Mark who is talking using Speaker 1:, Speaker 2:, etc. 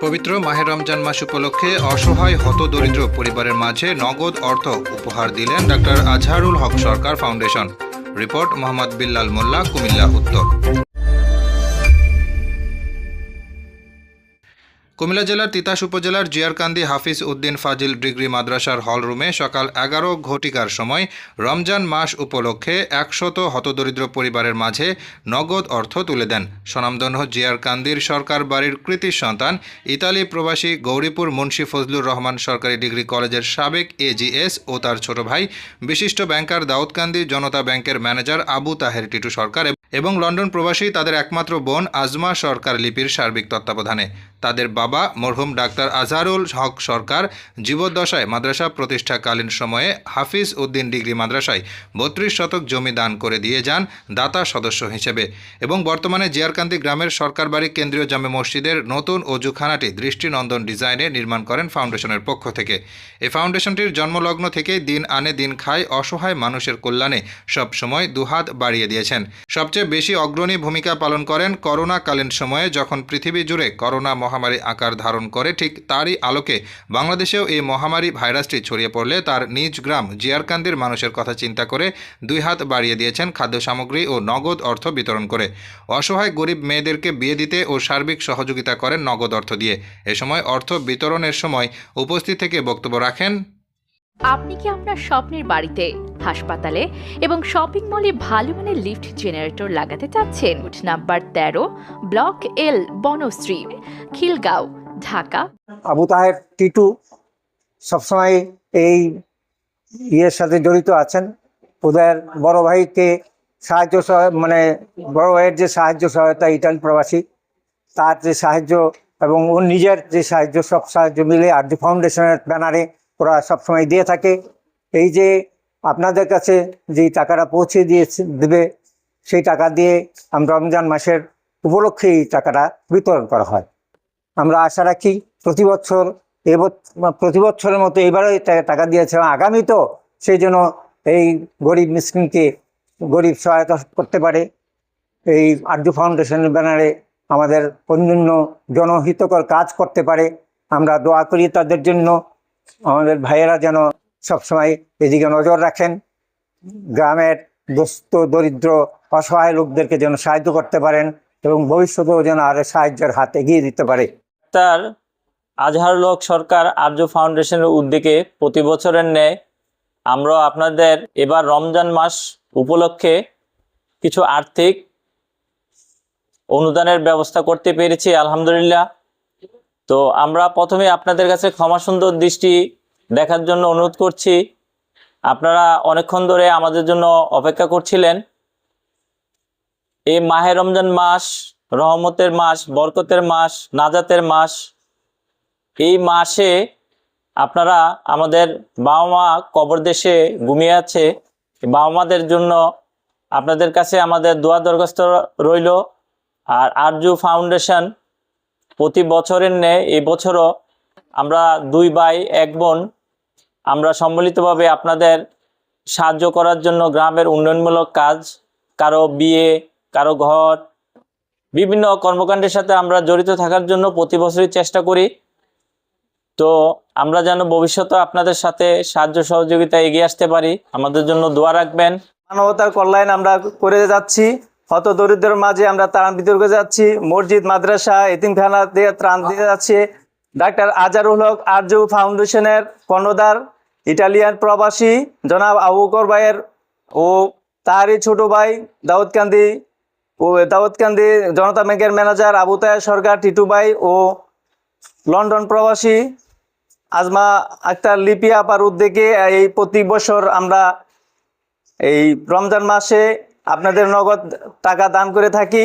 Speaker 1: পবিত্র মাহে রমজান মাস উপলক্ষে অসহায় হতদরিদ্র পরিবারের মাঝে নগদ অর্থ উপহার দিলেন ডাক্তার আজহারুল হক সরকার ফাউন্ডেশন। রিপোর্ট মোহাম্মদ বিল্লাল মোল্লা, কুমিল্লা উত্তর। কুমিল্লা জেলার তিতাস উপজেলার জিয়ারকান্দি হাফিজ উদ্দিন ফাজিল ডিগ্রি মাদ্রাসার হলরুমে সকাল 11 ঘটিকার সময় রমজান মাস উপলক্ষে 100 হতদরিদ্র পরিবারের মাঝে নগদ অর্থ তুলে দেন স্বনামধন্য জিয়ারকান্দির সরকার বাড়ির কৃতি সন্তান ইতালি প্রবাসী গৌরীপুর মুন্সি ফজলুর রহমান সরকারি ডিগ্রি কলেজের সাবেক এজিএস ও তার ছোট ভাই বিশিষ্ট ব্যাংকার দাউদকান্দি জনতা ব্যাংকের ম্যানেজার আবু তাহের টিটু সরকার এবং লন্ডন প্রবাসী তাদের একমাত্র বোন আজমা সরকার লিপির সার্বিক তত্ত্বাবধানে তাদের বাবা মরহুম ডাক্তার আজহারুল হক সরকার জীবদ্দশায় মাদ্রাসা প্রতিষ্ঠাকালীন সময়ে হাফিজ উদ্দিন ডিগ্রি মাদ্রাসায় 32 শতক জমি দান করে দিয়ে যান দাতা সদস্য হিসেবে এবং বর্তমানে জিয়ারকান্দি গ্রামের সরকার বাড়ি কেন্দ্রীয় জামে মসজিদের নতুন অজুখানাটি দৃষ্টিনন্দন ডিজাইনে নির্মাণ করেন ফাউন্ডেশনের পক্ষ থেকে। এই ফাউন্ডেশনটির জন্মলগ্ন থেকেই দিন আনে দিন খায় অসহায় মানুষের কল্যাণে সবসময় দুহাত বাড়িয়ে দিয়েছেন। সবচেয়ে বেশি অগ্রণী ভূমিকা পালন করেন করোনাকালীন সময়ে, যখন পৃথিবী জুড়ে করোনা মহামারী আকার ধারণ করে। ঠিক তারই আলোকে বাংলাদেশেও এই মহামারী ভাইরাসটি ছড়িয়ে পড়লে তার নিজ গ্রাম জিয়ারকান্দির মানুষের কথা চিন্তা করে দুই হাত বাড়িয়ে দিয়েছেন খাদ্য সামগ্রী ও নগদ অর্থ বিতরণ করে। অসহায় গরিব মেয়েদেরকে বিয়ে দিতে ও সার্বিক সহযোগিতা করেন নগদ অর্থ দিয়ে। এ সময় অর্থ বিতরণের সময় উপস্থিত থেকে বক্তব্য রাখেন।
Speaker 2: আপনি কি আপনার স্বপ্নের বাড়িতে, হাসপাতালে এবং শপিং মলে ভালো মানের লিফট জেনারেটর লাগাতে চাচ্ছেন? Number 13, block L, Banasree, Khilgaon, Dhaka.
Speaker 3: Abu Taher Titu সবসময় এই ইয়ের সাথে জড়িত আছেন। ওদের বড় ভাইকে বড় ভাইয়ের যে সাহায্য সহায়তা, ইটালি প্রবাসী তার যে সাহায্য এবং ওর নিজের যে সাহায্য, সব সাহায্য মিলে আরজি ফাউন্ডেশনের ব্যানারে ওরা সবসময় দিয়ে থাকে। এই যে আপনাদের কাছে যে টাকাটা পৌঁছে দেবে, সেই টাকা দিয়ে আমরা রমজান মাসের উপলক্ষে এই টাকাটা বিতরণ করা হয়। আমরা আশা রাখি প্রতি বছরের মতো এবারও টাকা দিয়েছে, আগামী তো সেই জন্য এই গরিব মিসকিনকে গরিব সহায়তা করতে পারে। এই আরজু ফাউন্ডেশনের ব্যানারে আমাদের অন্যান্য জনহিতকর কাজ করতে পারে। আমরা দোয়া করি তাদের জন্য। আমাদের ভাইয়েরা যেন সবসময় এদিকে নজর রাখেন, গ্রামের দুস্থ দরিদ্র অসহায় লোকদেরকে যেন সাহায্য করতে পারেন এবং ভবিষ্যতেও যেন আরো সাহায্যের হাত এগিয়ে দিতে পারে।
Speaker 4: ডাক্তার আজহারুল হক সরকার আরজু ফাউন্ডেশনের উদ্যোগে প্রতি বছরের ন্যায় আমরা আপনাদের এবার রমজান মাস উপলক্ষে কিছু আর্থিক অনুদানের ব্যবস্থা করতে পেরেছি, আলহামদুলিল্লাহ। তো আমরা প্রথমে আপনাদের কাছে ক্ষমা সুন্দর দৃষ্টি দেখার জন্য অনুরোধ করছি। আপনারা অনেকক্ষণ ধরে আমাদের জন্য অপেক্ষা করছিলেন। এই মাহে রমজান মাস রহমতের মাস, বরকতের মাস, নাজাতের মাস। এই মাসে আপনারা আমাদের বাবা মা কবর দেশে ঘুমিয়ে আছে, বাবা মাদের জন্য আপনাদের কাছে আমাদের দোয়া দরখাস্ত রইল। আর আরজু ফাউন্ডেশন প্রতি বছরের ন্যায় এই বছরও আমরা 2 ভাই 1 বোন আমরা সম্মিলিতভাবে আপনাদের সাহায্য করার জন্য গ্রামের উন্নয়নমূলক কাজ, কারো বিয়ে, কারো ঘর, বিভিন্ন কর্মকাণ্ডের সাথে আমরা জড়িত থাকার জন্য প্রতি বছরই চেষ্টা করি। তো আমরা যেন ভবিষ্যতে আপনাদের সাথে সাহায্য সহযোগিতা এগিয়ে আসতে পারি, আমাদের জন্য দোয়া রাখবেন।
Speaker 5: মানবতার কল্যাণ আমরা করে যাচ্ছি, হত দরিদ্রের মাঝে আমরা ত্রাণ বিতরণ করে যাচ্ছি। মসজিদ, মাদ্রাসা, এতিমখানা দিয়ে ত্রাণ দিয়ে যাচ্ছে। ডাক্তার আজহারুল হক আরজু ফাউন্ডেশনের কর্ণধার ইটালিয়ান প্রবাসী জনাব আবু বকর ভাইয়ের ও তারই ছোট ভাই দাউদকান্দি জনতা ব্যাংকের ম্যানেজার আবু তাহের সরকার টিটু ভাই ও লন্ডন প্রবাসী আজমা আক্তার লিপি আপার উদ্যোগে এই প্রতি বছর আমরা এই রমজান মাসে আপনাদের নগদ টাকা দান করে থাকি।